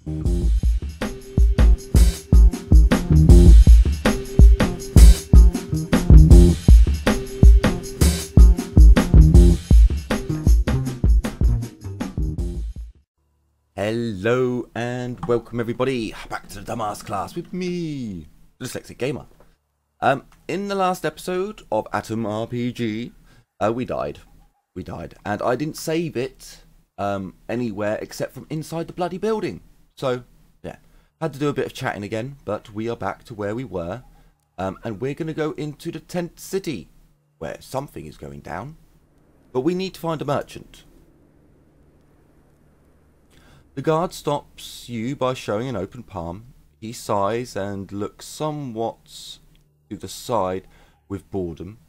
Hello and welcome everybody back to the Dumbass class with me, the Dyslexic Gamer. In the last episode of Atom RPG, we died, and I didn't save it anywhere except from inside the bloody building. So yeah, had to do a bit of chatting again, but we are back to where we were, and we're going to go into the tent city where something is going down, but we need to find a merchant. The guard stops you by showing an open palm. He sighs and looks somewhat to the side with boredom.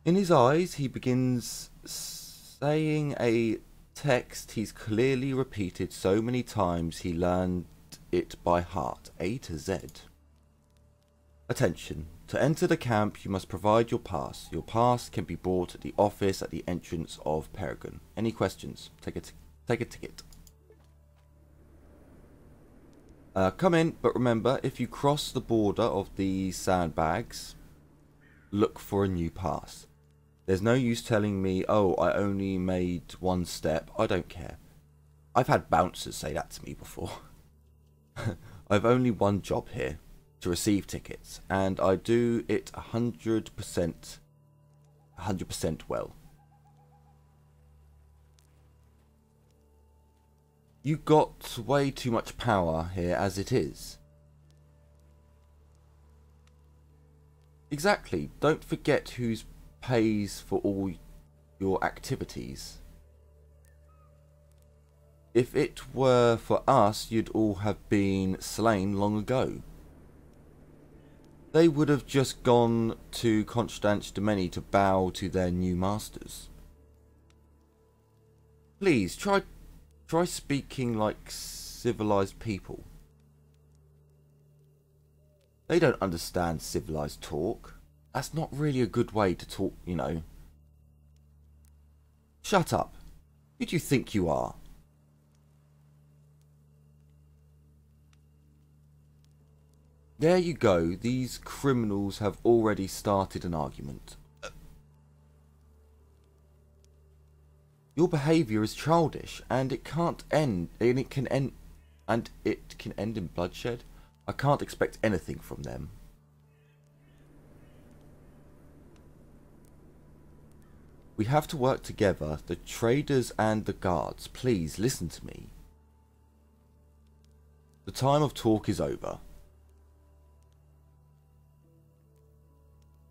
In his eyes, he begins saying a text he's clearly repeated so many times he learned it by heart, A to Z. Attention. To enter the camp, you must provide your pass. Your pass can be bought at the office at the entrance of Peregrine. Any questions? Take a ticket. Come in, but remember, if you cross the border of the sandbags, look for a new pass. There's no use telling me, oh, I only made one step. I don't care. I've had bouncers say that to me before. I've only one job here. To receive tickets, and I do it 100% well. You got way too much power here as it is. Exactly, don't forget who pays for all your activities. If it were for us, you'd all have been slain long ago. They would have just gone to Constantinople to bow to their new masters. Please, try speaking like civilized people. They don't understand civilized talk. That's not really a good way to talk, you know. Shut up. Who do you think you are? There you go, these criminals have already started an argument. Your behaviour is childish, and it can't end, and it can end in bloodshed. I can't expect anything from them. We have to work together, the traders and the guards. Please listen to me. The time of talk is over.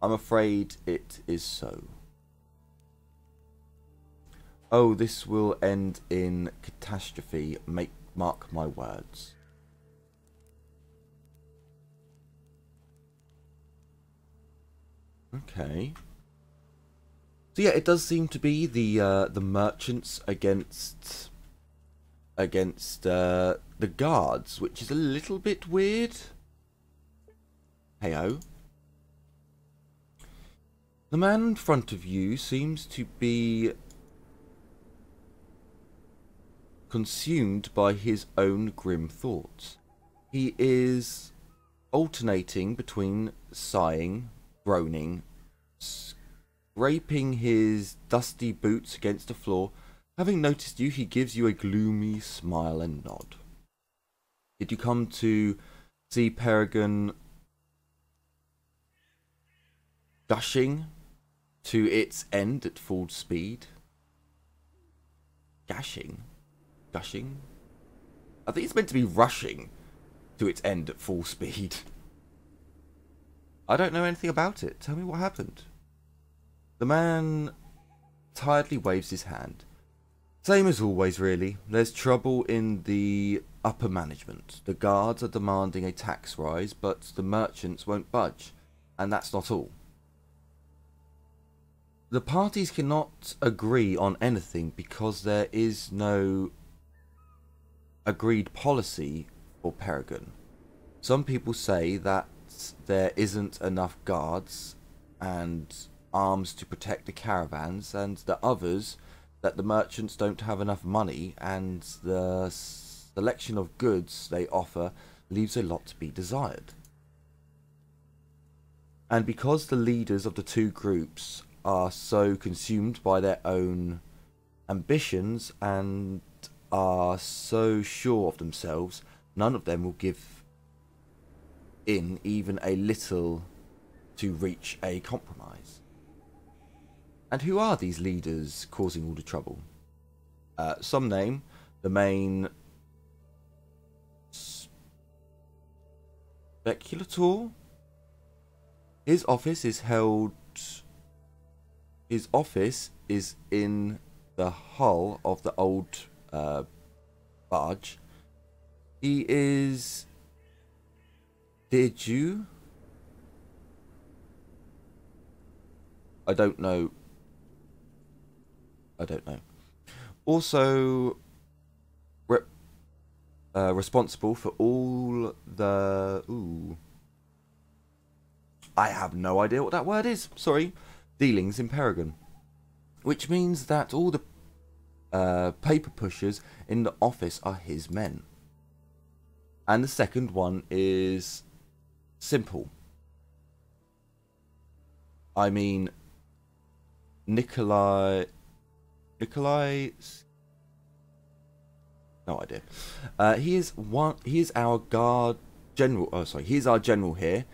I'm afraid it is so. Oh, this will end in catastrophe. Mark my words. Okay. So yeah, it does seem to be the merchants against the guards, which is a little bit weird. Heyo. The man in front of you seems to be consumed by his own grim thoughts. He is alternating between sighing, groaning, scraping his dusty boots against the floor. Having noticed you, he gives you a gloomy smile and nod. Did you come to see Peregrine gushing to its end at full speed? Gushing? I think it's meant to be rushing to its end at full speed. I don't know anything about it. Tell me what happened. The man tiredly waves his hand. Same as always, really. There's trouble in the upper management. The guards are demanding a tax rise, but the merchants won't budge. And that's not all. The parties cannot agree on anything because there is no agreed policy for Peregrine. Some people say that there isn't enough guards and arms to protect the caravans, and the others that the merchants don't have enough money, and the selection of goods they offer leaves a lot to be desired. And because the leaders of the two groups are so consumed by their own ambitions and are so sure of themselves, none of them will give in even a little to reach a compromise. And who are these leaders causing all the trouble? Some name the main speculator. His office is in the hull of the old barge. He is... Did you? I don't know. Also, responsible for all the... Ooh. I have no idea what that word is. Sorry. Dealings in Peregrine. Which means that all the paper pushers in the office are his men. And the second one is simple. I mean, Nikolai... No idea. He is our guard general. Oh, sorry. He is our general here.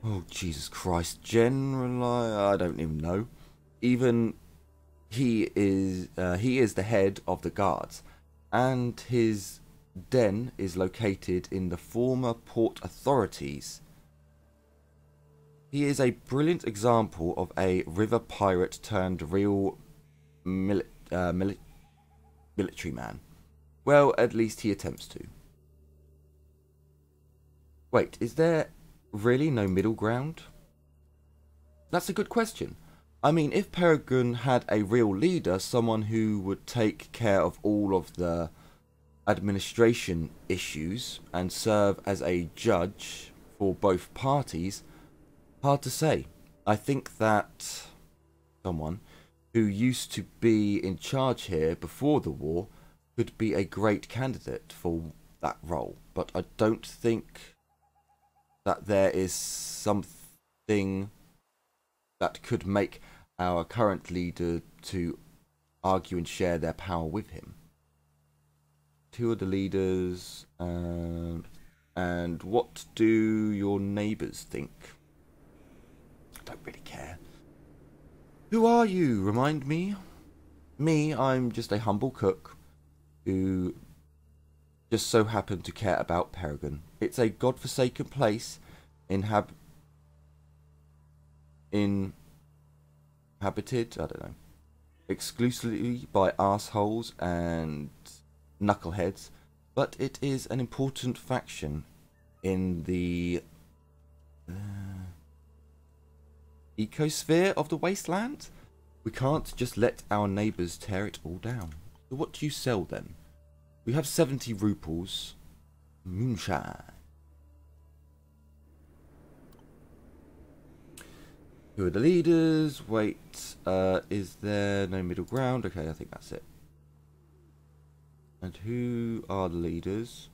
Oh, Jesus Christ. General... I don't even know. Even he is the head of the guards. And his den is located in the former port authorities. He is a brilliant example of a river pirate turned real military man. Well, at least he attempts to. Wait, is there really no middle ground? That's a good question. I mean, if Peregrine had a real leader, someone who would take care of all of the administration issues and serve as a judge for both parties, hard to say. I think that someone who used to be in charge here before the war could be a great candidate for that role, but I don't think that there is something that could make our current leader to argue and share their power with him. Two of the leaders, and what do your neighbours think? I don't really care. Who are you? Remind me. Me, I'm just a humble cook who just so happened to care about Peregrine. It's a godforsaken place inhabited, I don't know, exclusively by assholes and knuckleheads, but it is an important faction in the ecosphere of the wasteland. We can't just let our neighbours tear it all down. So what do you sell then? We have 70 ruples. Moonshine. Who are the leaders? Wait, is there no middle ground? Okay, I think that's it. And who are the leaders?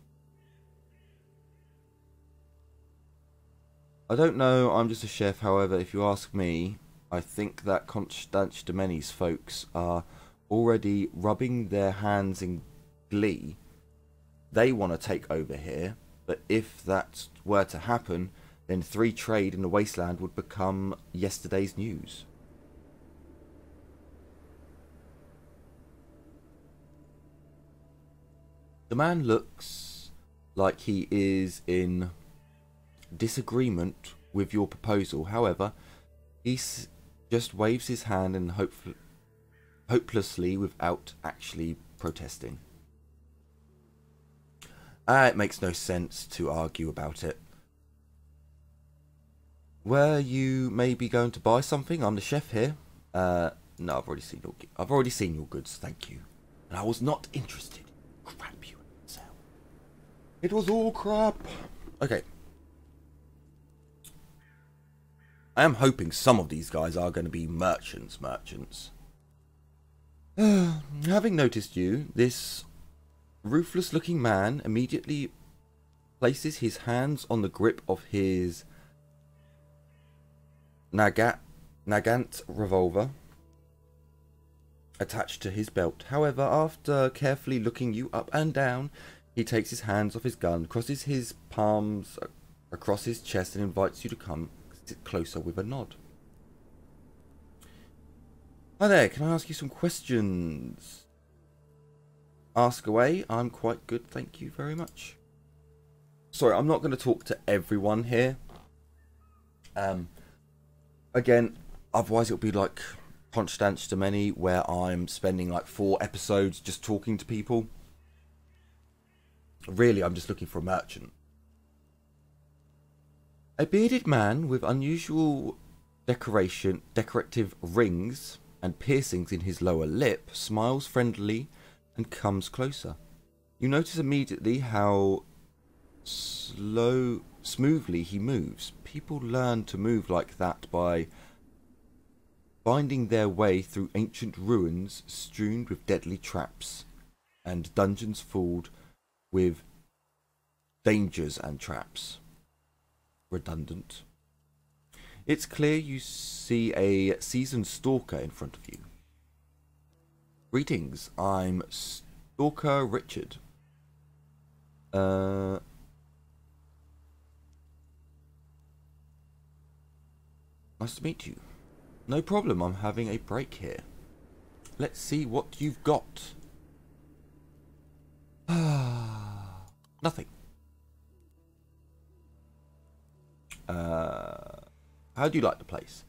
I don't know, I'm just a chef. However, if you ask me, I think that Constantinomeni's folks are already rubbing their hands in glee. They want to take over here, but if that were to happen, then free trade in the wasteland would become yesterday's news. The man looks like he is in disagreement with your proposal. However, he just waves his hand and hopelessly without actually protesting. It makes no sense to argue about it. Were you maybe going to buy something? I'm the chef here. No, I've already seen your goods, thank you. And I was not interested. Crap you sell. It was all crap. Okay. I am hoping some of these guys are going to be merchants. Having noticed you, this ruthless-looking man immediately places his hands on the grip of his Nagant revolver attached to his belt. However, after carefully looking you up and down, he takes his hands off his gun, crosses his palms across his chest, and invites you to come sit closer with a nod. Hi there, can I ask you some questions? Ask away. I'm quite good, thank you very much. Sorry, I'm not going to talk to everyone here. Again, otherwise it'll be like Constance to many, where I'm spending like 4 episodes just talking to people. Really, I'm just looking for a merchant. A bearded man with unusual decorative rings and piercings in his lower lip smiles friendly and comes closer. You notice immediately how smoothly he moves. People learn to move like that by finding their way through ancient ruins strewn with deadly traps and dungeons filled with dangers and traps. Redundant. It's clear you see a seasoned stalker in front of you. Greetings, I'm Stalker Richard. Nice to meet you. No problem, I'm having a break here. Let's see what you've got. Nothing. How do you like the place?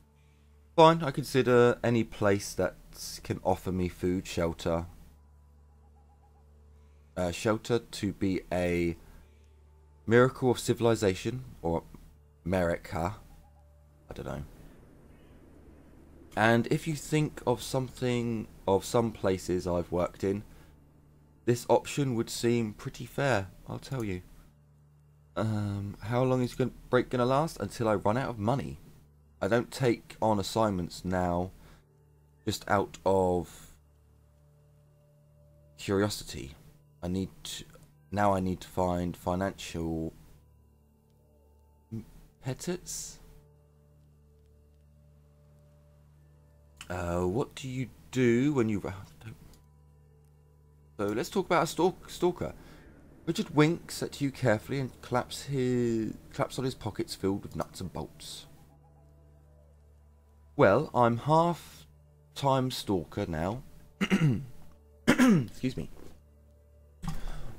Fine, I consider any place that can offer me food, shelter, to be a miracle of civilization, or America. I don't know. And if you think of some places I've worked in, this option would seem pretty fair, I'll tell you. How long is the break gonna last? Until I run out of money. I don't take on assignments now, just out of curiosity. I need to find financial pettits. What do you do when you... So let's talk about a stalker. Richard winks at you carefully and claps on his pockets filled with nuts and bolts. Well, I'm half-time stalker now. Excuse me.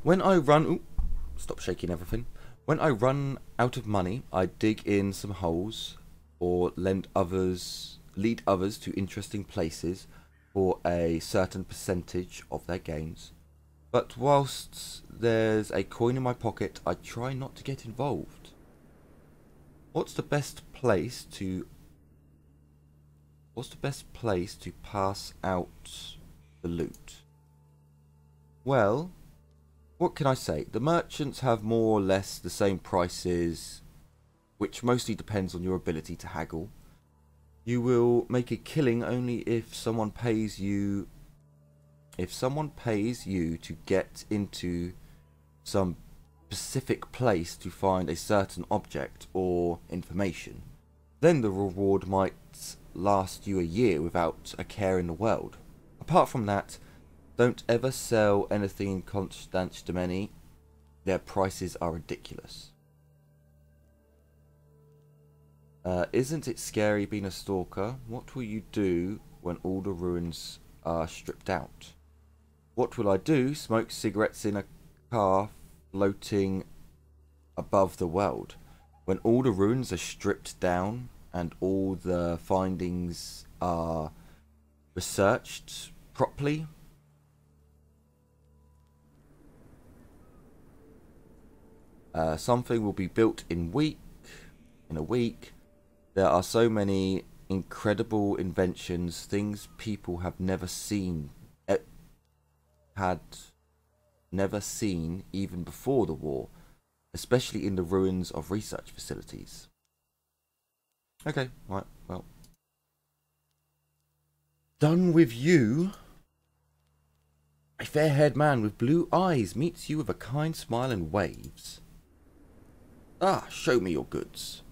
When I run... Ooh, stop shaking everything. When I run out of money, I dig in some holes or lead others to interesting places for a certain percentage of their gains. But whilst there's a coin in my pocket, I try not to get involved. What's the best place to pass out the loot? Well, what can I say? The merchants have more or less the same prices, which mostly depends on your ability to haggle. You will make a killing only if someone pays you to get into some specific place to find a certain object or information. Then the reward might last you a year without a care in the world. Apart from that, don't ever sell anything in Constantinople. Their prices are ridiculous. Isn't it scary being a stalker? What will you do when all the ruins are stripped out? What will I do? Smoke cigarettes in a car floating above the world. When all the ruins are stripped down and all the findings are researched properly, something will be built in a week. There are so many incredible inventions, things people have never seen even before the war, especially in the ruins of research facilities. Okay, right, well. Done with you. A fair-haired man with blue eyes meets you with a kind smile and waves. Ah, show me your goods.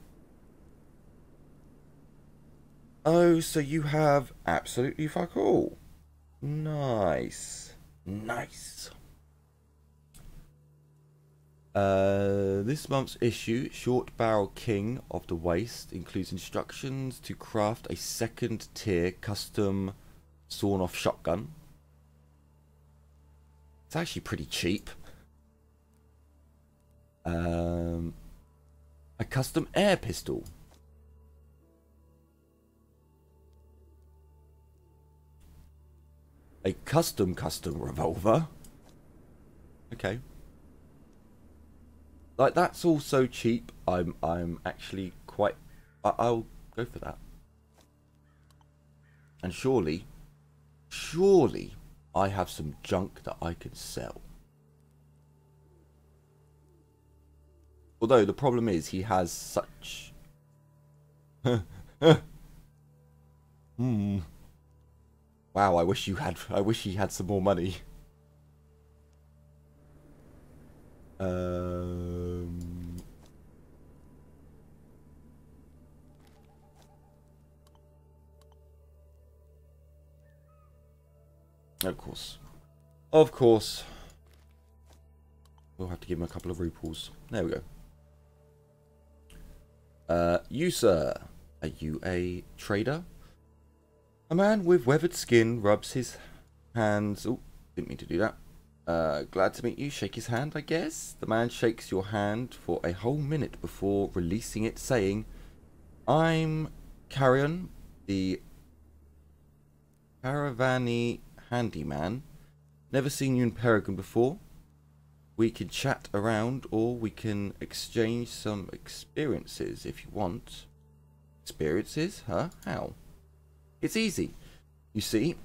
Oh, so you have absolutely fuck all. Nice. Nice. This month's issue, Short Barrel King of the Waste, includes instructions to craft a second tier custom sawn-off shotgun. It's actually pretty cheap. A custom air pistol. A custom revolver. Okay. Like, that's all so cheap. I'm actually quite... I'll go for that. And surely I have some junk that I can sell. Although the problem is he has such... Wow, I wish he had some more money. Of course. We'll have to give him a couple of rupees. There we go. You, sir. Are you a trader? A man with weathered skin rubs his hands... Oh, didn't mean to do that. Glad to meet you. Shake his hand, I guess. The man shakes your hand for a whole minute before releasing it, saying, I'm Carrion, the Caravani handyman. Never seen you in Peregrine before. We can chat around, or we can exchange some experiences if you want. Experiences? Huh? How? It's easy. You see,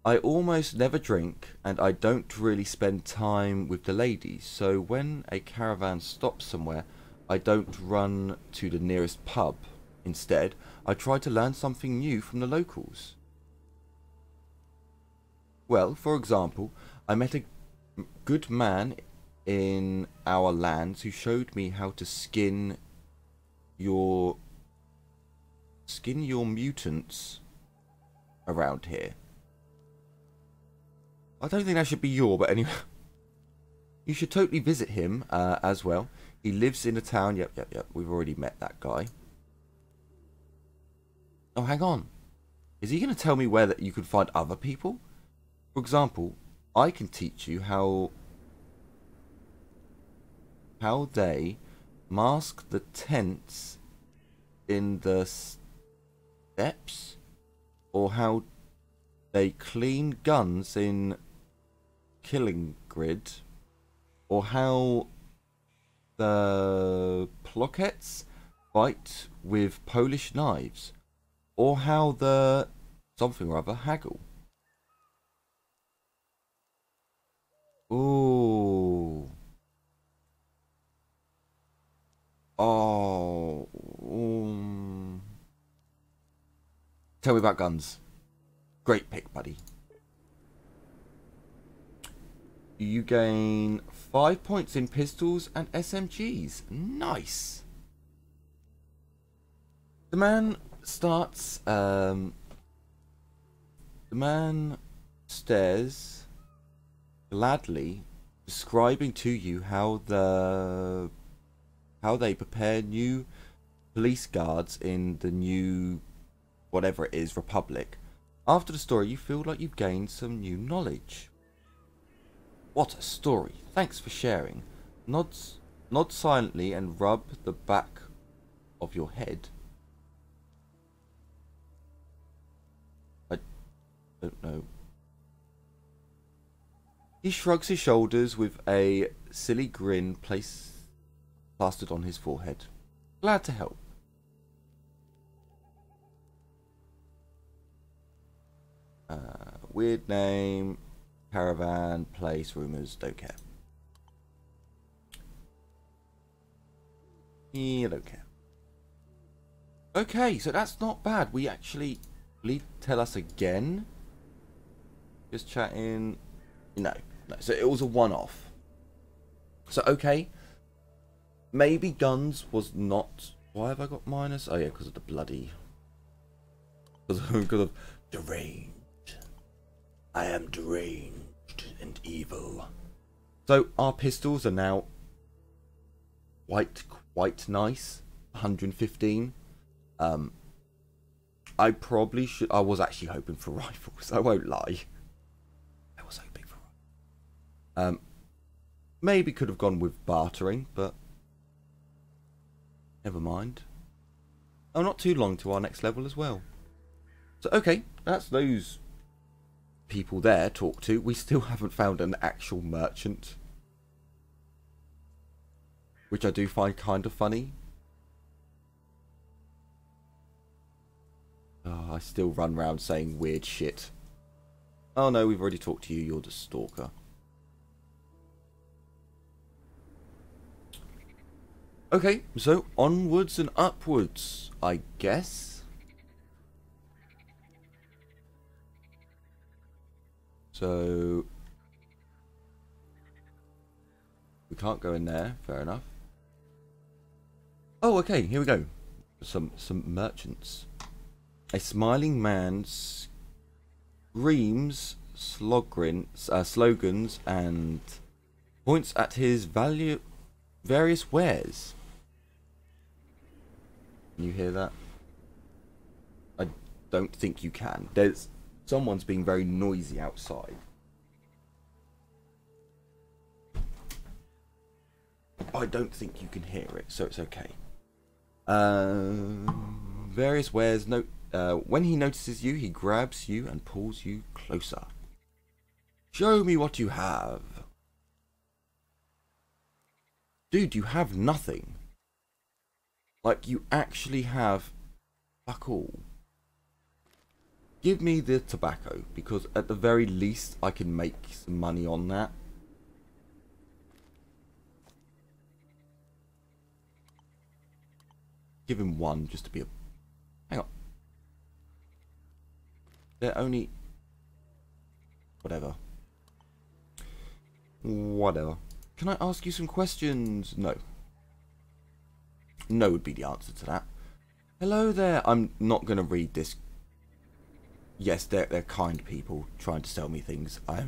I almost never drink, and I don't really spend time with the ladies, so when a caravan stops somewhere, I don't run to the nearest pub. Instead, I try to learn something new from the locals. Well, for example, I met a good man in our lands who showed me how to skin your mutants around here. I don't think that should be your, but anyway. You should totally visit him as well. He lives in a town. Yep. We've already met that guy. Oh, hang on. Is he going to tell me where that you can find other people? For example, I can teach you how they mask the tents in the steps, or how they clean guns in Killing Grid, or how the Plockets fight with Polish knives, or how the something or other haggle. Ooh. Oh. Tell me about guns. Great pick, buddy. You gain 5 points in pistols and SMGs. Nice. The man starts. The man stares gladly, describing to you how they prepare new police guards in the new whatever it is Republic. After the story, you feel like you've gained some new knowledge. What a story! Thanks for sharing. Nod silently and rub the back of your head. I don't know. He shrugs his shoulders with a silly grin plastered on his forehead. Glad to help. Weird name, caravan, place, rumours, don't care. Yeah, don't care. Okay, so that's not bad. We actually... Will he tell us again? Just chatting. No. So it was a one-off. So, okay. Maybe guns was not... Why have I got minus? Oh, yeah, because of the bloody... Because of deranged. I am deranged and evil. So, our pistols are now quite nice. 115. I probably should... I was actually hoping for rifles. I won't lie. I was hoping for rifles. Maybe could have gone with bartering, but... Never mind. Oh, not too long to our next level as well. So, okay, that's those people there talked to. We still haven't found an actual merchant. Which I do find kind of funny. Oh, I still run around saying weird shit. Oh no, we've already talked to you. You're the stalker. Okay, so onwards and upwards, I guess. So we can't go in there, fair enough. Oh, okay, here we go. Some merchants. A smiling man screams slogans and points at his various wares. Can you hear that? I don't think you can. Someone's being very noisy outside. I don't think you can hear it, so it's okay. Various wares. When he notices you, he grabs you and pulls you closer. Show me what you have. Dude, you have nothing. Like, you actually have fuck all. Give me the tobacco, because at the very least I can make some money on that. Give him one just to be a... Hang on. They're only... Whatever. Can I ask you some questions? No. No would be the answer to that. Hello there. I'm not going to read this. Yes, they're kind people trying to sell me things. I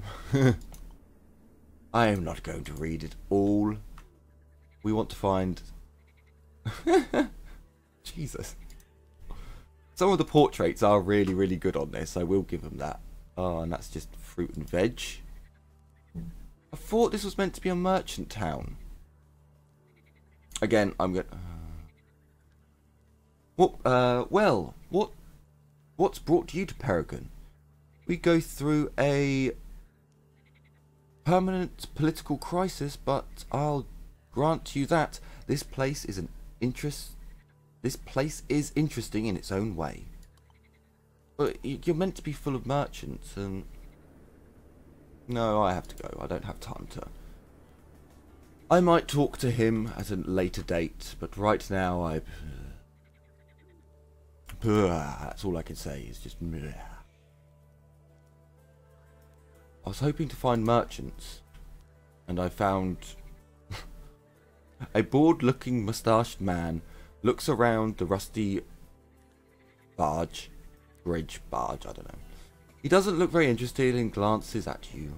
am not going to read it all. We want to find... Jesus. Some of the portraits are really, really good on this. I will give them that. Oh, and that's just fruit and veg. I thought this was meant to be a merchant town. Again, I'm going... What's brought you to Peregrine? We go through a permanent political crisis, but I'll grant you that this place is interesting in its own way. But you're meant to be full of merchants, and no, I have to go. I don't have time to. I might talk to him at a later date, but right now that's all I can say is just... I was hoping to find merchants, and I found a bored-looking moustached man looks around the rusty bridge, I don't know. He doesn't look very interested and glances at you.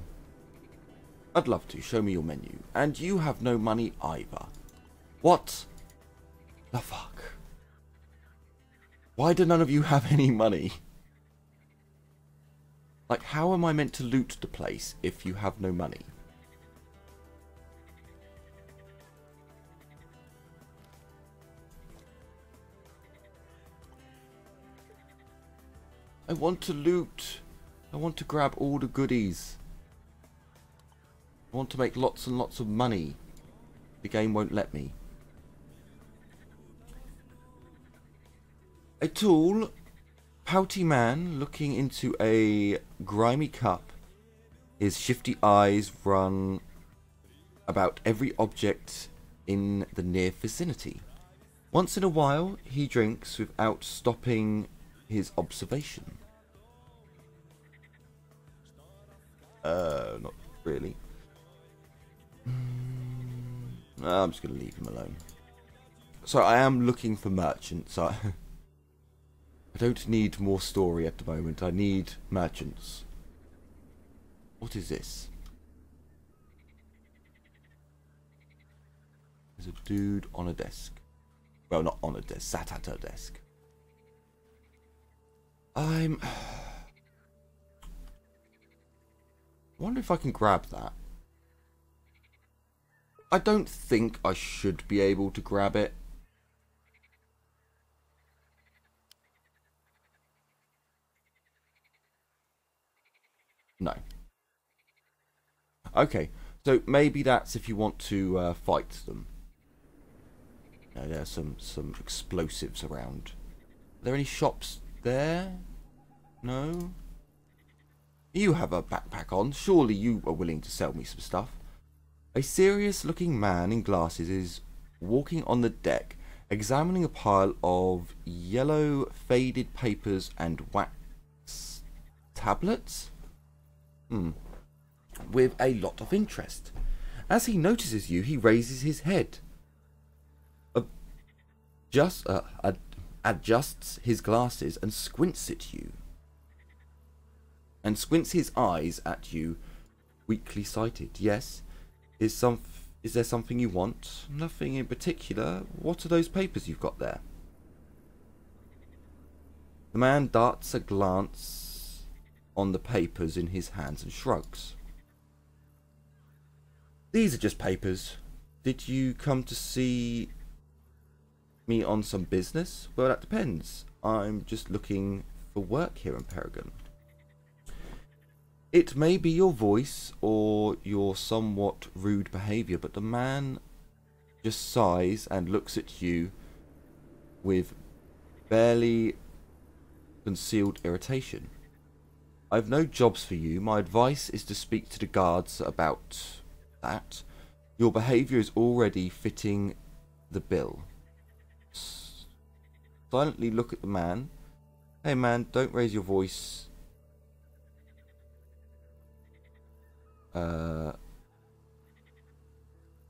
I'd love to. Show me your menu. And you have no money either. What the fuck? Why do none of you have any money? Like, how am I meant to loot the place if you have no money? I want to loot. I want to grab all the goodies. I want to make lots and lots of money. The game won't let me. A tall, pouty man looking into a grimy cup. His shifty eyes run about every object in the near vicinity. Once in a while, he drinks without stopping his observation. Not really. No, I'm just going to leave him alone. So I am looking for merchants. I don't need more story at the moment. I need merchants. What is this? There's a dude on a desk. Well, not on a desk, sat at a desk. I wonder if I can grab that. I don't think I should be able to grab it. No. Okay, so maybe that's if you want to fight them. There are some explosives around. Are there any shops there? No? You have a backpack on. Surely you are willing to sell me some stuff. A serious-looking man in glasses is walking on the deck, examining a pile of yellow faded papers and wax tablets. With a lot of interest. As he notices you, he raises his head. Adjusts his glasses and squints at you. And squints his eyes at you, weakly sighted. Yes. Is there something you want? Nothing in particular. What are those papers you've got there? The man darts a glance on the papers in his hands and shrugs. These are just papers. Did you come to see me on some business? Well, that depends. I'm just looking for work here in Peregrine. It may be your voice or your somewhat rude behaviour, but the man just sighs and looks at you with barely concealed irritation. I've no jobs for you. My advice is to speak to the guards about that. Your behaviour is already fitting the bill. Silently look at the man. Hey man, don't raise your voice.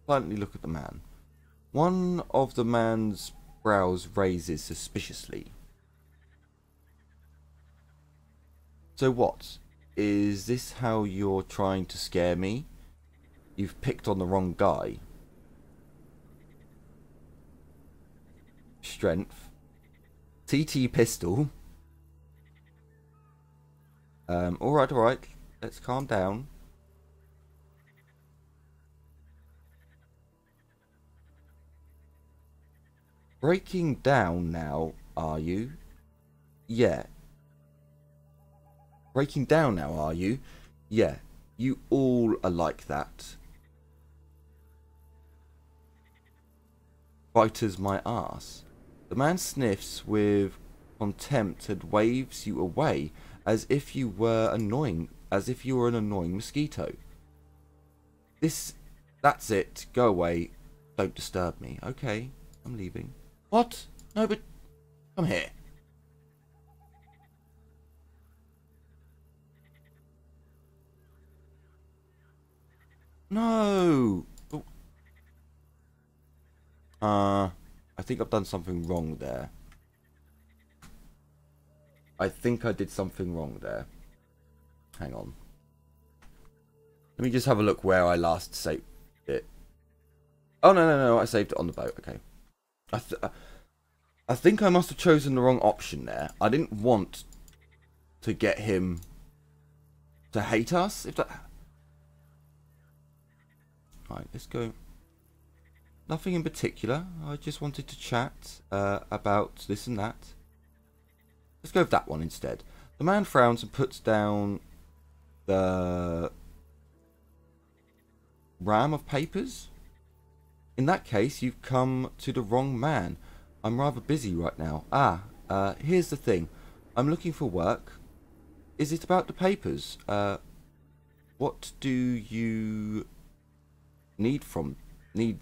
Silently look at the man. One of the man's brows raises suspiciously. So what? Is this how you're trying to scare me? You've picked on the wrong guy. Strength. TT pistol. Alright. Let's calm down. Breaking down now, are you? Yeah. Breaking down now, are you? Yeah. You all are like that. Biters my ass. The man sniffs with contempt and waves you away as if you were annoying, as if you were an annoying mosquito. That's it. Go away. Don't disturb me. Okay, I'm leaving. What? No, but come here. No. I think I've done something wrong there. I think I did something wrong there. Hang on. Let me just have a look where I last saved it. Oh, no. I saved it on the boat. Okay. I think I must have chosen the wrong option there. I didn't want to get him to hate us. Right, let's go. Nothing in particular. I just wanted to chat about this and that. Let's go with that one instead. The man frowns and puts down the ram of papers. In that case, you've come to the wrong man. I'm rather busy right now. Here's the thing. I'm looking for work. Is it about the papers? What do you need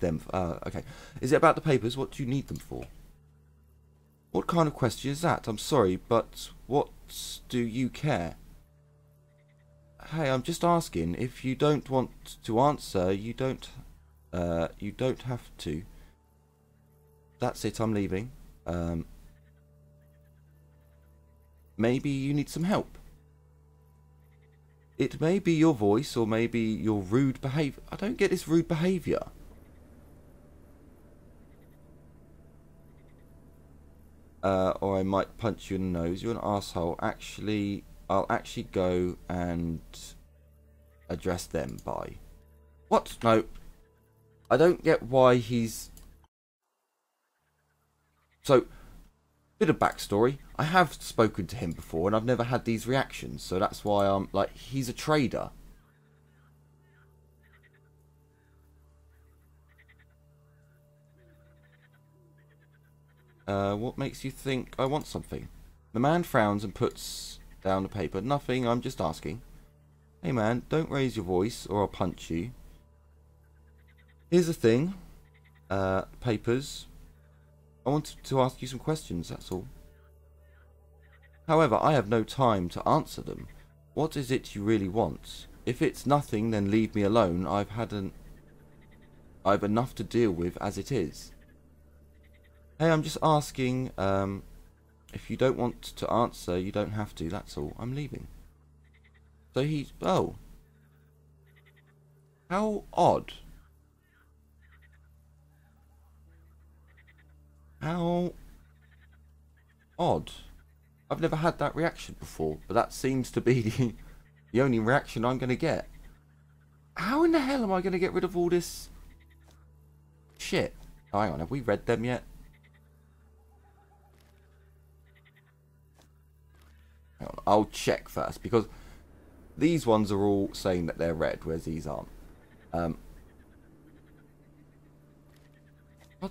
them for? Okay. Is it about the papers? What do you need them for? What kind of question is that? I'm sorry, but what do you care? Hey, I'm just asking. If you don't want to answer, you don't have to. That's it. I'm leaving. Maybe you need some help. It may be your voice, or maybe your rude behaviour. I don't get this rude behaviour. Or I might punch you in the nose. You're an asshole. Actually, I'll actually go and address them by... What? No. I don't get why he's... So, bit of backstory. I have spoken to him before and I've never had these reactions. So that's why I'm like, he's a trader. What makes you think I want something? The man frowns and puts down the paper. Nothing, I'm just asking. Hey man, don't raise your voice or I'll punch you. Here's the thing. Papers. I wanted to ask you some questions, that's all. However, I have no time to answer them. What is it you really want? If it's nothing, then leave me alone. I've enough to deal with as it is. Hey, I'm just asking, if you don't want to answer, you don't have to, that's all. I'm leaving. So he's... Oh. How odd. How odd. I've never had that reaction before, but that seems to be the only reaction I'm going to get. How in the hell am I going to get rid of all this shit? Oh, hang on, have we read them yet? Hang on, I'll check first, because these ones are all saying that they're red, whereas these aren't. God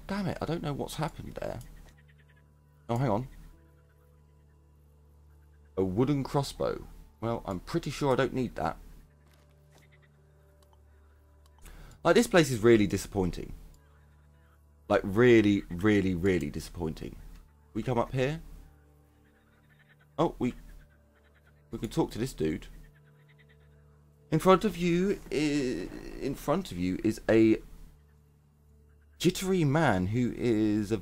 damn it, I don't know what's happened there. Oh, hang on. A wooden crossbow. Well, I'm pretty sure I don't need that. Like, this place is really disappointing. Like, really, really, really disappointing. We come up here. Oh, we can talk to this dude. In front of you is a jittery man who is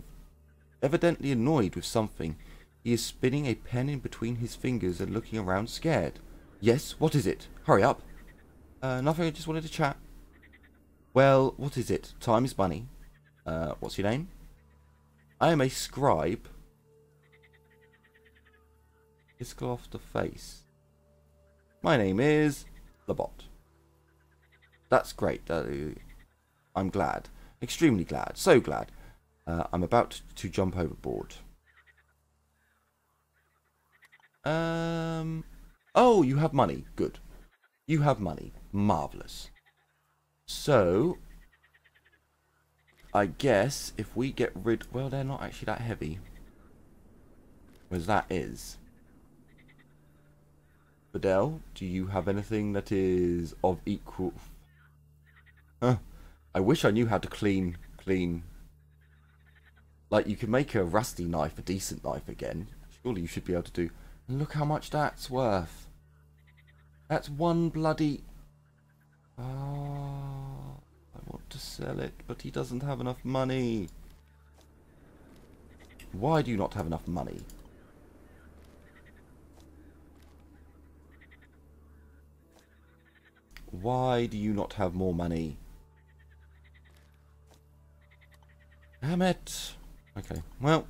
evidently annoyed with something. He is spinning a pen in between his fingers and looking around scared. Yes, what is it? Hurry up. Nothing, I just wanted to chat. Well, what is it? Time is money. What's your name? I am a scribe. Let's go off the face. My name is the bot. That's great. I'm glad. Extremely glad. So glad. I'm about to jump overboard. Oh, you have money. Good. You have money. Marvellous. So, I guess if we get rid... Well, they're not actually that heavy. Whereas that is. Fidel, do you have anything that is of equal... Huh. I wish I knew how to clean... Like, you can make a rusty knife a decent knife again. Surely you should be able to do... And look how much that's worth. That's one bloody... Oh, I want to sell it, but he doesn't have enough money. Why do you not have enough money? Why do you not have more money? Damn it. Okay, well,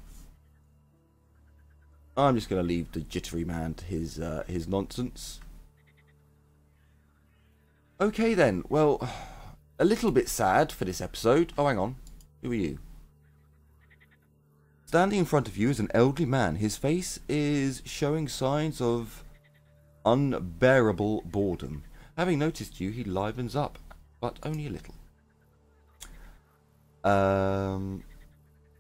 I'm just going to leave the jittery man to his nonsense. Okay then, well, a little bit sad for this episode. Oh, hang on. Who are you? Standing in front of you is an elderly man. His face is showing signs of unbearable boredom. Having noticed you, he livens up, but only a little.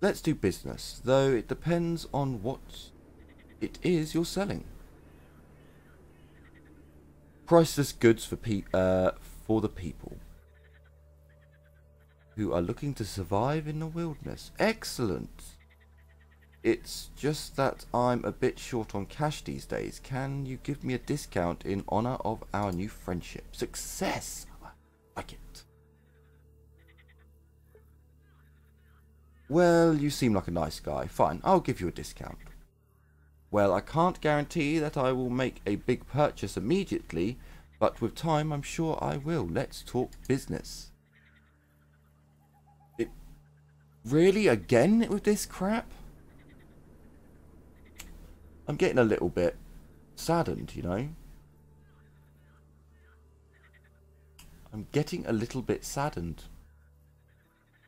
Let's do business, though it depends on what it is you're selling. Priceless goods for the people who are looking to survive in the wilderness. Excellent. It's just that I'm a bit short on cash these days. Can you give me a discount in honor of our new friendship? Success! I like it. Well, you seem like a nice guy. Fine, I'll give you a discount. Well, I can't guarantee that I will make a big purchase immediately, but with time I'm sure I will. Let's talk business. Really? Again with this crap? I'm getting a little bit saddened, you know? I'm getting a little bit saddened.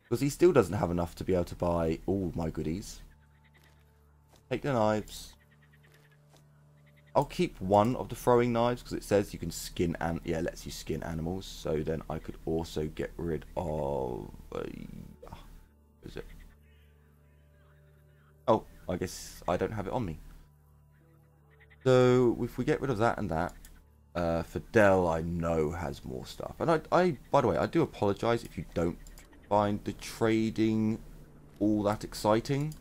Because he still doesn't have enough to be able to buy all my goodies. Take the knives. I'll keep one of the throwing knives because it says you can skin and yeah, it lets you skin animals. So then I could also get rid of is it? Oh, I guess I don't have it on me. So if we get rid of that and that, Fidel I know has more stuff. And I by the way, I do apologise if you don't find the trading all that exciting.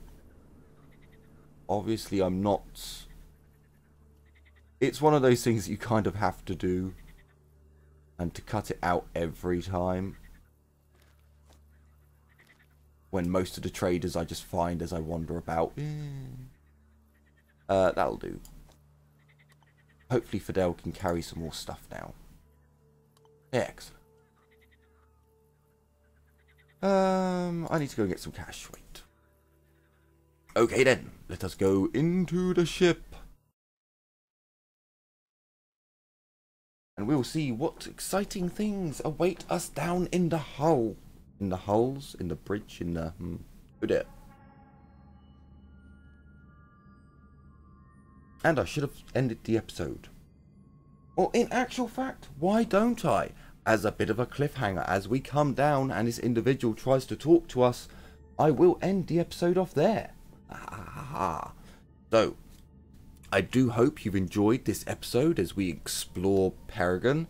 Obviously I'm not. It's one of those things that you kind of have to do, and to cut it out every time, when most of the traders I just find as I wander about. That'll do. Hopefully Fidel can carry some more stuff now. Excellent. I need to go and get some cash. Wait. Okay then, let us go into the ship. And we'll see what exciting things await us down in the hull. In the hulls, in the bridge, in the... oh dear. And I should have ended the episode. Well, in actual fact, why don't I? As a bit of a cliffhanger, as we come down and this individual tries to talk to us, I will end the episode off there. So, I do hope you've enjoyed this episode as we explore Peregrine,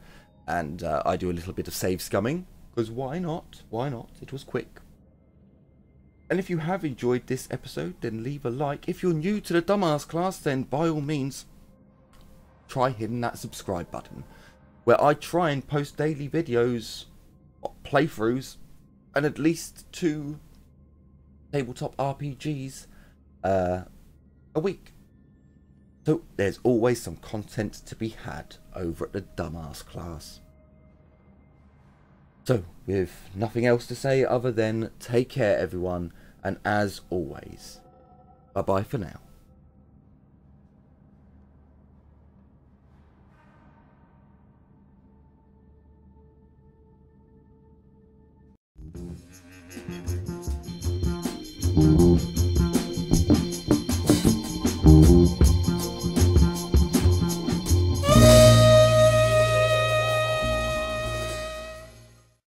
and I do a little bit of save scumming, because why not? Why not? It was quick. And if you have enjoyed this episode, then leave a like. If you're new to the Dumbass class, then by all means, try hitting that subscribe button, where I try and post daily videos, playthroughs, and at least 2 tabletop RPGs a week. So there's always some content to be had over at the Dumbass class. So, with nothing else to say other than take care everyone, and as always, bye bye for now.